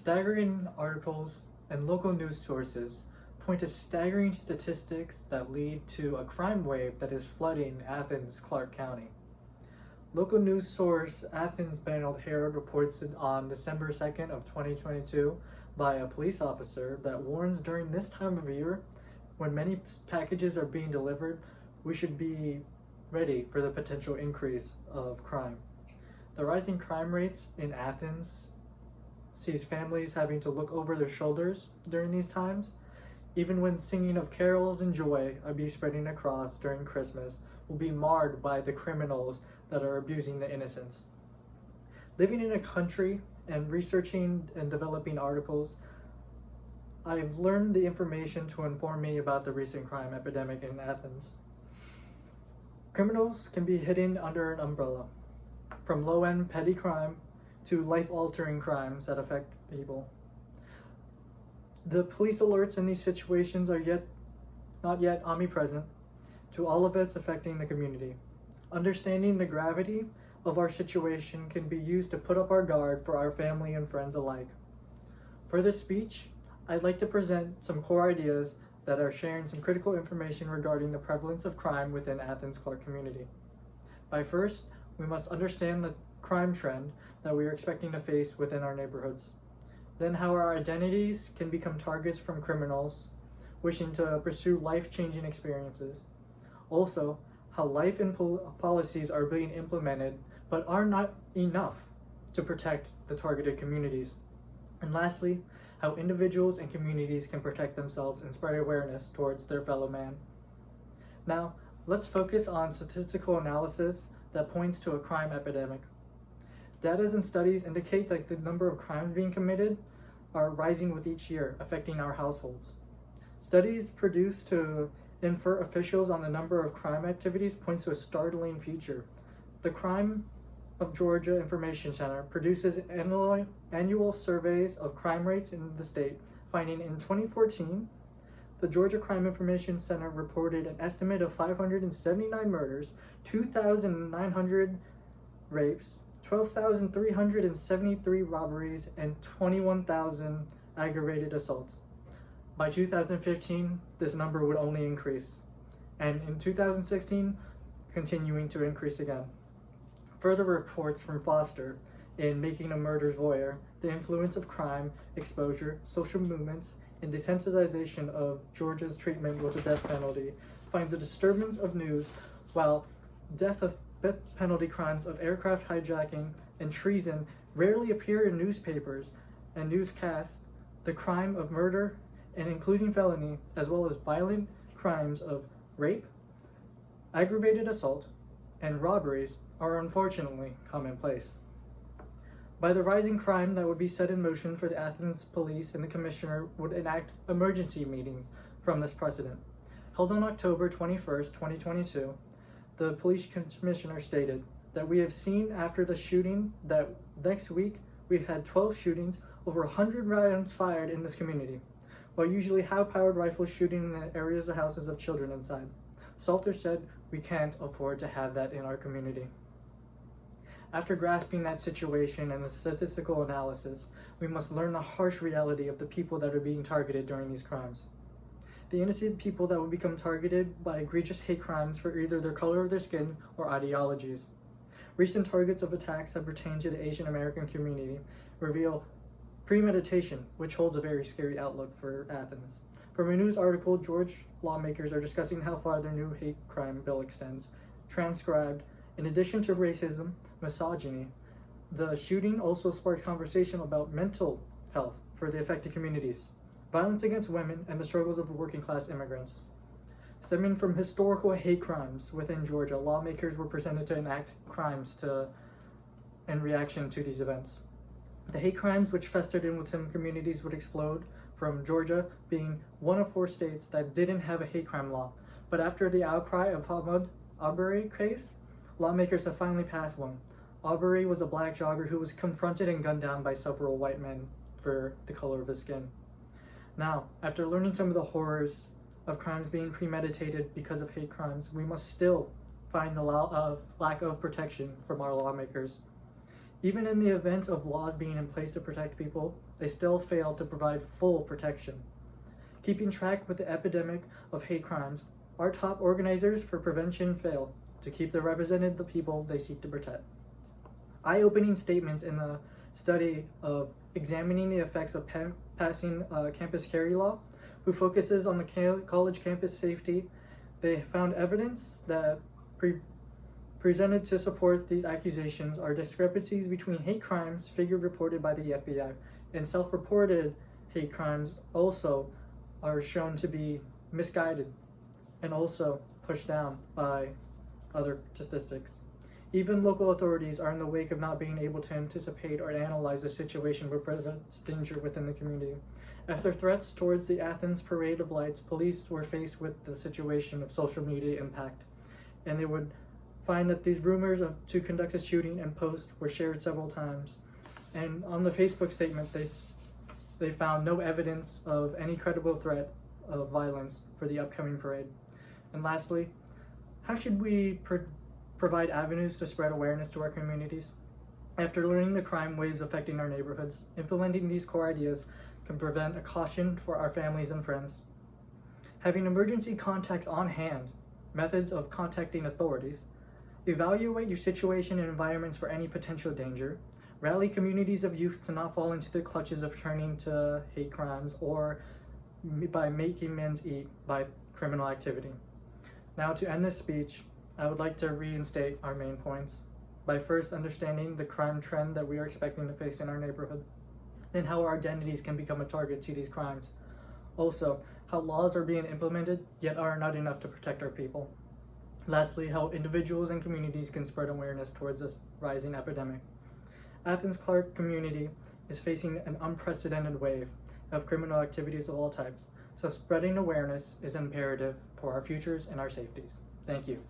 Staggering articles and local news sources point to staggering statistics that lead to a crime wave that is flooding Athens, Clark County. Local news source Athens Banal Herald reports on December 2nd of 2022 by a police officer that warns during this time of year, when many packages are being delivered, we should be ready for the potential increase of crime. The rising crime rates in Athens sees families having to look over their shoulders during these times. Even when singing of carols and joy are be spreading across during Christmas will be marred by the criminals that are abusing the innocents. Living in a country and researching and developing articles, I've learned the information to inform me about the recent crime epidemic in Athens. Criminals can be hidden under an umbrella, from low-end petty crime to life-altering crimes that affect people. The police alerts in these situations are not yet omnipresent to all events affecting the community. Understanding the gravity of our situation can be used to put up our guard for our family and friends alike. For this speech, I'd like to present some core ideas that are sharing some critical information regarding the prevalence of crime within Athens Clark community. By first, we must understand the crime trend that we are expecting to face within our neighborhoods. Then how our identities can become targets from criminals wishing to pursue life-changing experiences. Also, how life and policies are being implemented but are not enough to protect the targeted communities. And lastly, how individuals and communities can protect themselves and spread awareness towards their fellow man. Now, let's focus on statistical analysis that points to a crime epidemic. Data and studies indicate that the number of crimes being committed are rising with each year, affecting our households. Studies produced to infer officials on the number of crime activities points to a startling future. The Crime of Georgia Information Center produces annual surveys of crime rates in the state, finding in 2014, the Georgia Crime Information Center reported an estimate of 579 murders, 2,900 rapes, 12,373 robberies, and 21,000 aggravated assaults. By 2015, this number would only increase, and in 2016, continuing to increase again. Further reports from Foster in Making a Murder's Voyeur, the influence of crime, exposure, social movements, and desensitization of Georgia's treatment with the death penalty finds a disturbance of news, while death penalty crimes of aircraft hijacking and treason rarely appear in newspapers and newscasts. The crime of murder, and including felony, as well as violent crimes of rape, aggravated assault, and robberies are unfortunately commonplace. By the rising crime that would be set in motion for the Athens police and the commissioner would enact emergency meetings from this precedent. Held on October 21st, 2022, the police commissioner stated that we have seen after the shooting that next week we've had 12 shootings, over 100 rounds fired in this community, while usually high-powered rifles shooting in the areas of houses of children inside. Salter said we can't afford to have that in our community. After grasping that situation and the statistical analysis, we must learn the harsh reality of the people that are being targeted during these crimes. The innocent people that will become targeted by egregious hate crimes for either their color of their skin or ideologies. Recent targets of attacks that pertain to the Asian American community reveal premeditation, which holds a very scary outlook for Athens. From a news article, Georgia lawmakers are discussing how far their new hate crime bill extends. Transcribed, in addition to racism, misogyny, the shooting also sparked conversation about mental health for the affected communities, violence against women, and the struggles of the working class immigrants. Stemming from historical hate crimes within Georgia, lawmakers were presented to enact crimes in reaction to these events. The hate crimes which festered in within communities would explode, from Georgia being one of 4 states that didn't have a hate crime law. But after the outcry of Ahmaud Arbery case, lawmakers have finally passed one. Arbery was a black jogger who was confronted and gunned down by several white men for the color of his skin. Now, after learning some of the horrors of crimes being premeditated because of hate crimes, we must still find the lack of protection from our lawmakers. Even in the event of laws being in place to protect people, they still fail to provide full protection. Keeping track with the epidemic of hate crimes, our top organizers for prevention fail to keep the represented the people they seek to protect. Eye-opening statements in the study of examining the effects of passing campus carry law, who focuses on the college campus safety, they found evidence that presented to support these accusations are discrepancies between hate crimes figure reported by the FBI and self-reported hate crimes also are shown to be misguided and also pushed down by other statistics. Even local authorities are in the wake of not being able to anticipate or analyze the situation which presents danger within the community. After threats towards the Athens Parade of Lights, police were faced with the situation of social media impact, and they would find that these rumors to conduct a shooting and post were shared several times. And on the Facebook statement, they found no evidence of any credible threat of violence for the upcoming parade. And lastly, how should we provide avenues to spread awareness to our communities? After learning the crime waves affecting our neighborhoods, implementing these core ideas can prevent a caution for our families and friends. Having emergency contacts on hand, methods of contacting authorities, evaluate your situation and environments for any potential danger, rally communities of youth to not fall into the clutches of turning to hate crimes or by making men eat by criminal activity. Now, to end this speech, I would like to reinstate our main points by first understanding the crime trend that we are expecting to face in our neighborhood, then how our identities can become a target to these crimes. Also, how laws are being implemented yet are not enough to protect our people. Lastly, how individuals and communities can spread awareness towards this rising epidemic. Athens Clarke community is facing an unprecedented wave of criminal activities of all types, so spreading awareness is imperative for our futures and our safeties. Thank you.